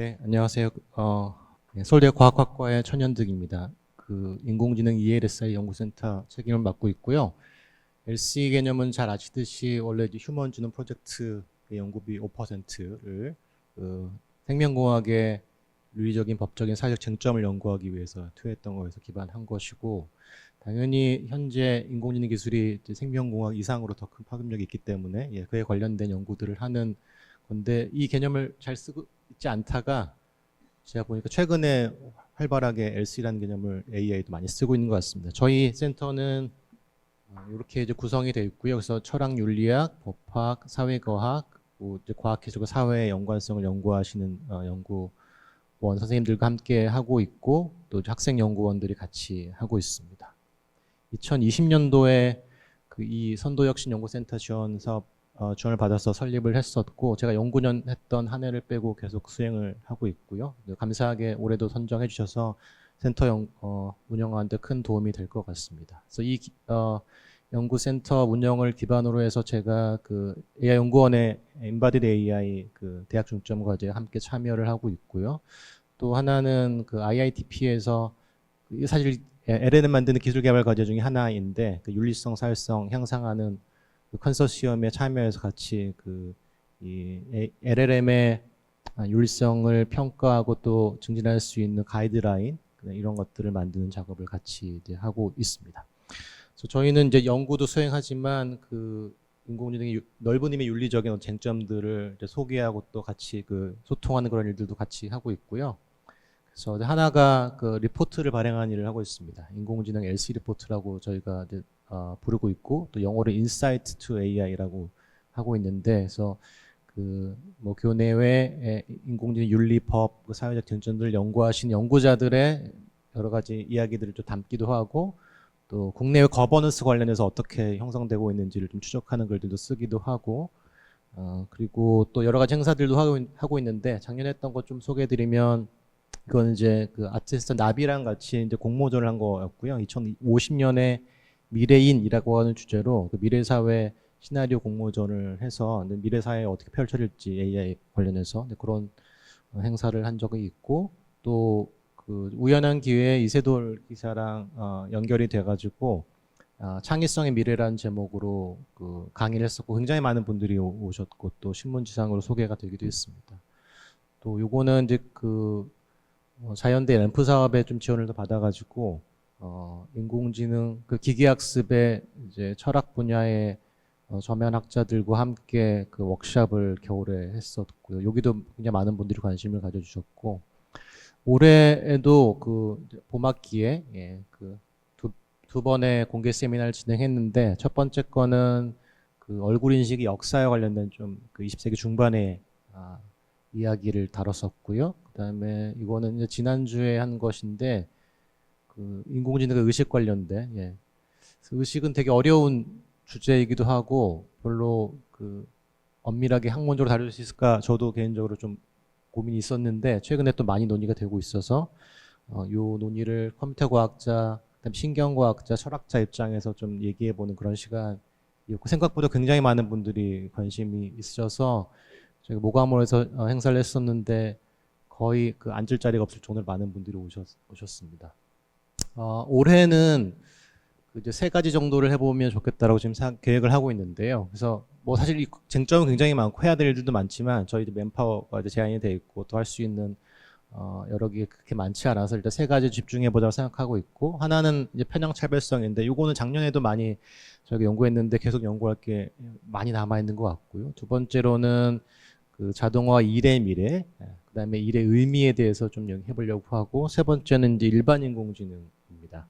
네, 안녕하세요. 서울대 과학학과의 천현득입니다. 인공지능 ELSI 연구센터 책임을 맡고 있고요. LC 개념은 잘 아시듯이 원래 휴먼 지노 프로젝트의 연구비 5%를 생명공학의 윤리적인 법적인 사회적 쟁점을 연구하기 위해서 투여했던 거에서 기반한 것이고, 당연히 현재 인공지능 기술이 이제 생명공학 이상으로 더 큰 파급력이 있기 때문에 그에 관련된 연구들을 하는 건데, 이 개념을 잘 쓰고 있지 않다가 제가 보니까 최근에 활발하게 LC라는 개념을 AI도 많이 쓰고 있는 것 같습니다. 저희 센터는 이렇게 이제 구성이 되어 있고요. 그래서 철학, 윤리학, 법학, 사회과학, 이제 과학기술과 사회의 연관성을 연구하시는 연구원 선생님들과 함께 하고 있고, 또 학생 연구원들이 같이 하고 있습니다. 2020년도에 이 선도혁신연구센터 지원 사업 지원을 받아서 설립을 했었고, 제가 연구년 했던 한 해를 빼고 계속 수행을 하고 있고요. 감사하게 올해도 선정해 주셔서 센터 운영하는 데 큰 도움이 될 것 같습니다. 그래서 이 연구센터 운영을 기반으로 해서 제가 AI 연구원의 Embodied AI 대학 중점 과제에 함께 참여를 하고 있고요. 또 하나는 IITP에서 사실 LLM 만드는 기술 개발 과제 중에 하나인데, 윤리성, 사회성 향상하는 컨소시엄에 참여해서 같이 이 LLM의 윤리성을 평가하고 또 증진할 수 있는 가이드라인 이런 것들을 만드는 작업을 같이 이제 하고 있습니다. 그래서 저희는 이제 연구도 수행하지만 인공지능의 넓은 의미의 윤리적인 쟁점들을 이제 소개하고 또 같이 소통하는 그런 일들도 같이 하고 있고요. 그래서 하나가 리포트를 발행하는 일을 하고 있습니다. 인공지능 LC 리포트라고 저희가 이제 부르고 있고, 또 영어로 Insight to AI라고 하고 있는데, 그래서 교내외 인공지능 윤리법, 사회적 쟁점들을 연구하신 연구자들의 여러 가지 이야기들을 좀 담기도 하고, 또 국내외 거버넌스 관련해서 어떻게 형성되고 있는지를 좀 추적하는 글들도 쓰기도 하고, 그리고 또 여러 가지 행사들도 하고 있는데, 작년에 했던 것 좀 소개해드리면, 이건 이제 아티스트 나비랑 같이 이제 공모전을 한 거였고요. 2050년에 미래인이라고 하는 주제로 미래사회 시나리오 공모전을 해서 미래사회에 어떻게 펼쳐질지 AI 관련해서 그런 행사를 한 적이 있고, 또 우연한 기회에 이세돌 기사랑 연결이 돼가지고 창의성의 미래라는 제목으로 강의를 했었고, 굉장히 많은 분들이 오셨고, 또 신문지상으로 소개가 되기도 했습니다. 또 요거는 이제 자연대 램프 사업에 좀 지원을 더 받아가지고 인공지능 기계학습의 이제 철학 분야의 저면 학자들과 함께 워크숍을 겨울에 했었고요. 여기도 굉장히 많은 분들이 관심을 가져주셨고, 올해에도 봄학기에 두 번의 공개 세미나를 진행했는데, 첫 번째 거는 얼굴 인식이 역사에 관련된 좀 20세기 중반의 이야기를 다뤘었고요. 그다음에 이거는 이제 지난주에 한 것인데, 인공지능과 의식 관련된, 의식은 되게 어려운 주제이기도 하고 별로 엄밀하게 학문적으로 다룰 수 있을까 저도 개인적으로 좀 고민이 있었는데, 최근에 또 많이 논의가 되고 있어서 요 논의를 컴퓨터 과학자, 그다음에 신경과학자, 철학자 입장에서 좀 얘기해보는 그런 시간이었고, 생각보다 굉장히 많은 분들이 관심이 있으셔서 저희가 모감홀에서 행사를 했었는데 거의 앉을 자리가 없을 정도로 많은 분들이 오셨습니다. 올해는 이제 3가지 정도를 해보면 좋겠다라고 지금 계획을 하고 있는데요. 그래서 사실 이 쟁점은 굉장히 많고 해야 될 일들도 많지만, 저희 맨파워가 이제 제한이 돼 있고 또 할 수 있는 여러 개 그렇게 많지 않아서 일단 3가지 집중해보자고 생각하고 있고, 하나는 이제 편향 차별성인데, 요거는 작년에도 많이 저희가 연구했는데 계속 연구할 게 많이 남아 있는 것 같고요. 두 번째로는 자동화 일의 미래, 그다음에 일의 의미에 대해서 좀 해보려고 하고, 세 번째는 이제 일반 인공지능입니다.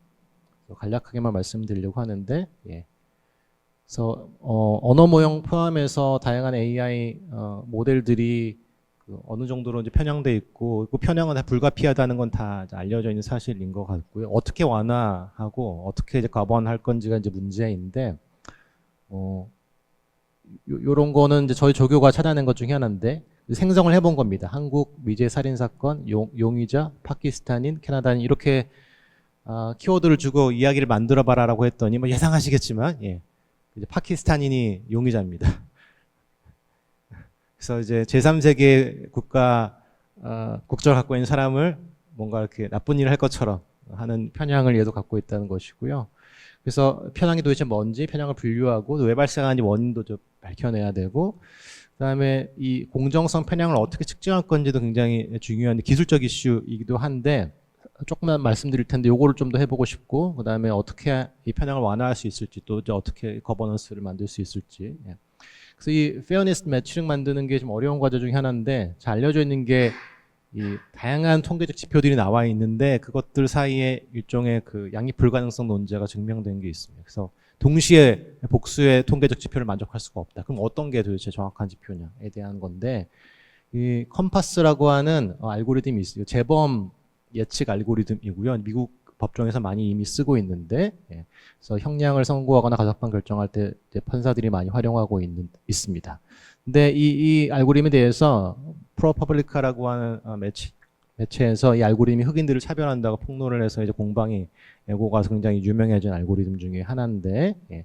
간략하게만 말씀드리려고 하는데, 그래서 언어 모형 포함해서 다양한 AI 모델들이 어느 정도로 이제 편향돼 있고, 그 편향은 다 불가피하다는 건 다 알려져 있는 사실인 것 같고요. 어떻게 완화하고 어떻게 이제 가번할 건지가 이제 문제인데, 요런 거는 이제 저희 조교가 찾아낸 것 중에 하나인데, 생성을 해본 겁니다. 한국 미제 살인 사건, 용의자, 파키스탄인, 캐나다인, 이렇게 키워드를 주고 이야기를 만들어봐라라고 했더니 예상하시겠지만, 이제 파키스탄인이 용의자입니다. 그래서 이제 제3세계 국가 국적을 갖고 있는 사람을 뭔가 이렇게 나쁜 일을 할 것처럼 하는 편향을 얘도 갖고 있다는 것이고요. 그래서 편향이 도대체 뭔지 편향을 분류하고 왜 발생하는지 원인도 좀 밝혀내야 되고, 그다음에 이 공정성 편향을 어떻게 측정할 건지도 굉장히 중요한 기술적 이슈이기도 한데, 조금만 말씀드릴 텐데 요거를 좀 더 해보고 싶고, 그다음에 어떻게 이 편향을 완화할 수 있을지, 또 이제 어떻게 거버넌스를 만들 수 있을지. 예. 그래서 이 페어니스 매치링 만드는 게 좀 어려운 과제 중에 하나인데, 잘 알려져 있는 게 이 다양한 통계적 지표들이 나와 있는데 그것들 사이에 일종의 그 양립 불가능성 논제가 증명된 게 있습니다. 그래서 동시에 복수의 통계적 지표를 만족할 수가 없다. 그럼 어떤 게 도대체 정확한 지표냐에 대한 건데, 이 컴파스라고 하는 알고리즘이 있어요. 재범 예측 알고리즘이고요. 미국 법정에서 많이 이미 쓰고 있는데, 예. 그래서 형량을 선고하거나 가석방 결정할 때 판사들이 많이 활용하고 있습니다. 근데 이 알고리즘에 대해서 프로퍼블리카라고 하는 매체에서 이 알고리즘이 흑인들을 차별한다고 폭로를 해서 이제 공방이 오고 가서 굉장히 유명해진 알고리즘 중에 하나인데, 예.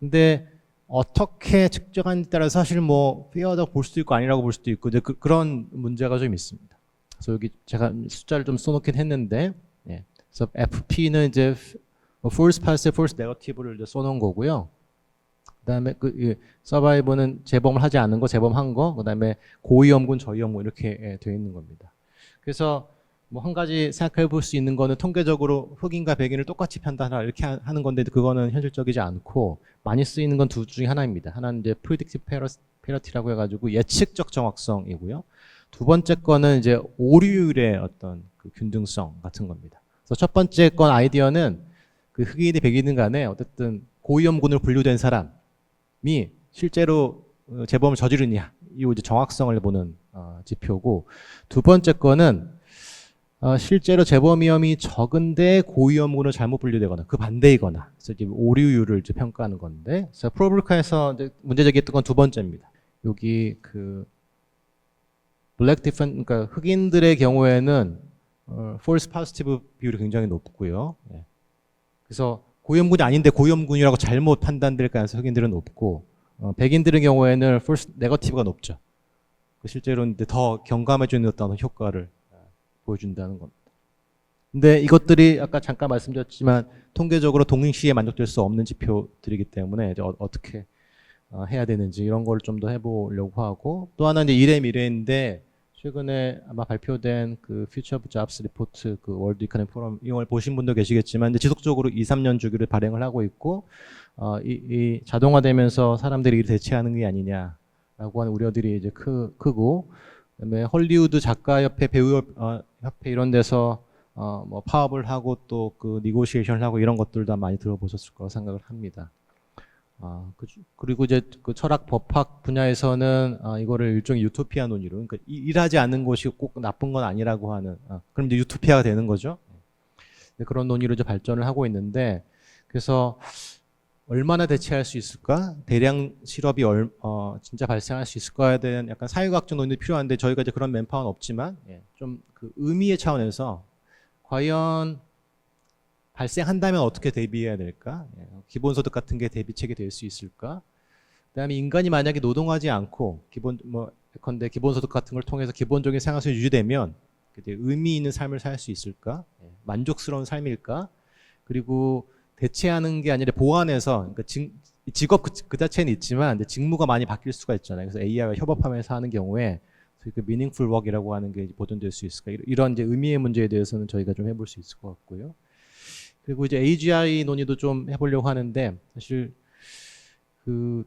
근데 어떻게 측정하는지 따라서 사실 뭐 페어하다고 볼 수도 있고 아니라고 볼 수도 있고 이제 그런 문제가 좀 있습니다. 그래서 여기 제가 숫자를 좀 써놓긴 했는데, 예. 그래서 FP는 이제 false positive, false negative를 이제 써놓은 거고요. 그다음에 서바이버는 재범을 하지 않은 거, 재범한 거, 그다음에 고위험군, 저위험군 이렇게 되어 있는 겁니다. 그래서 뭐 한 가지 생각해 볼 수 있는 거는 통계적으로 흑인과 백인을 똑같이 판단하라 이렇게 하는 건데, 그거는 현실적이지 않고 많이 쓰이는 건 두 중에 하나입니다. 하나는 이제 predictive parity,라고 해가지고 예측적 정확성이고요. 두 번째 거는 이제 오류율의 어떤 그 균등성 같은 겁니다. 그래서 첫 번째 건 아이디어는 그 흑인이 백인은 간에 어쨌든 고위험군으로 분류된 사람이 실제로 재범을 저지르냐, 이 이제 정확성을 보는 지표고, 두 번째 거는 실제로 재범 위험이 적은데 고위험군으로 잘못 분류되거나 그 반대이거나, 그래서 이제 오류율을 이제 평가하는 건데, 그래서 프로블리카에서 문제 제기했던 건 두 번째입니다. 여기 그 블랙 디펜, 그러니까 흑인들의 경우에는 false positive 비율이 굉장히 높고요. 예. 그래서 고위험군이 아닌데 고위험군이라고 잘못 판단될 가능성이 흑인들은 높고, 백인들의 경우에는 false negative가 높죠. 실제로는 더 경감해주는 어떤 효과를 보여준다는 겁니다. 근데 이것들이 아까 잠깐 말씀드렸지만 통계적으로 동시에 만족될 수 없는 지표들이기 때문에 이제 어떻게 해야 되는지 이런 걸 좀 더 해보려고 하고, 또 하나는 이제 일의 미래인데, 최근에 아마 발표된 그 Future of Jobs 리포트, 그 월드 이코노미 포럼, 이걸 보신 분도 계시겠지만 이제 지속적으로 2, 3년 주기를 발행을 하고 있고, 이 자동화되면서 사람들이 일을 대체하는 게 아니냐라고 하는 우려들이 이제 크고, 그다음에 헐리우드 작가협회, 배우협회 이런 데서 뭐 파업을 하고 또 그 니고시에이션을 하고 이런 것들도 많이 들어보셨을 거라고 생각을 합니다. 그리고 이제 그 철학 법학 분야에서는 이거를 일종의 유토피아 논의로, 그러니까 일하지 않는 것이 꼭 나쁜 건 아니라고 하는, 그럼 이제 유토피아가 되는 거죠. 그런 논의로 이제 발전을 하고 있는데, 그래서 얼마나 대체할 수 있을까? 대량 실업이 진짜 발생할 수 있을까에 대한 약간 사회과학적 논의도 필요한데, 저희가 이제 그런 맨파워는 없지만, 좀 그 의미의 차원에서 과연 발생한다면 어떻게 대비해야 될까? 기본소득 같은 게 대비책이 될 수 있을까? 그다음에 인간이 만약에 노동하지 않고 예컨대 기본소득 같은 걸 통해서 기본적인 생활수준이 유지되면 의미 있는 삶을 살 수 있을까? 만족스러운 삶일까? 그리고 대체하는 게 아니라 보완해서, 그러니까 직업 그 자체는 있지만 직무가 많이 바뀔 수가 있잖아요. 그래서 AI와 협업하면서 하는 경우에 그 meaningful work이라고 하는 게 보존될 수 있을까? 이런 이제 의미의 문제에 대해서는 저희가 좀 해볼 수 있을 것 같고요. 그리고 이제 AGI 논의도 좀 해보려고 하는데, 사실 그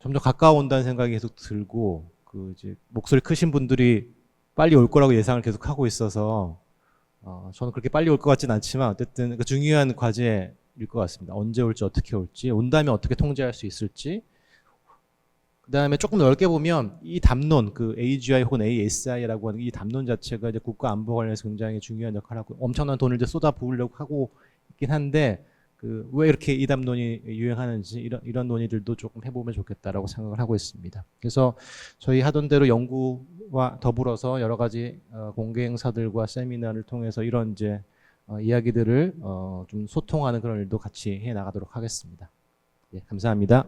점점 가까워온다는 생각이 계속 들고, 그 이제 목소리 크신 분들이 빨리 올 거라고 예상을 계속 하고 있어서 저는 그렇게 빨리 올 것 같진 않지만 어쨌든 그 중요한 과제일 것 같습니다. 언제 올지 어떻게 올지, 온다면 어떻게 통제할 수 있을지. 그 다음에 조금 넓게 보면 이 담론, 그 AGI 혹은 ASI라고 하는 이 담론 자체가 이제 국가 안보 관련해서 굉장히 중요한 역할을 하고 엄청난 돈을 이제 쏟아 부으려고 하고 있긴 한데, 그 왜 이렇게 이 담론이 유행하는지 이런 논의들도 조금 해보면 좋겠다라고 생각을 하고 있습니다. 그래서 저희 하던 대로 연구와 더불어서 여러 가지 공개 행사들과 세미나를 통해서 이런 이제 이야기들을 좀 소통하는 그런 일도 같이 해 나가도록 하겠습니다. 예, 감사합니다.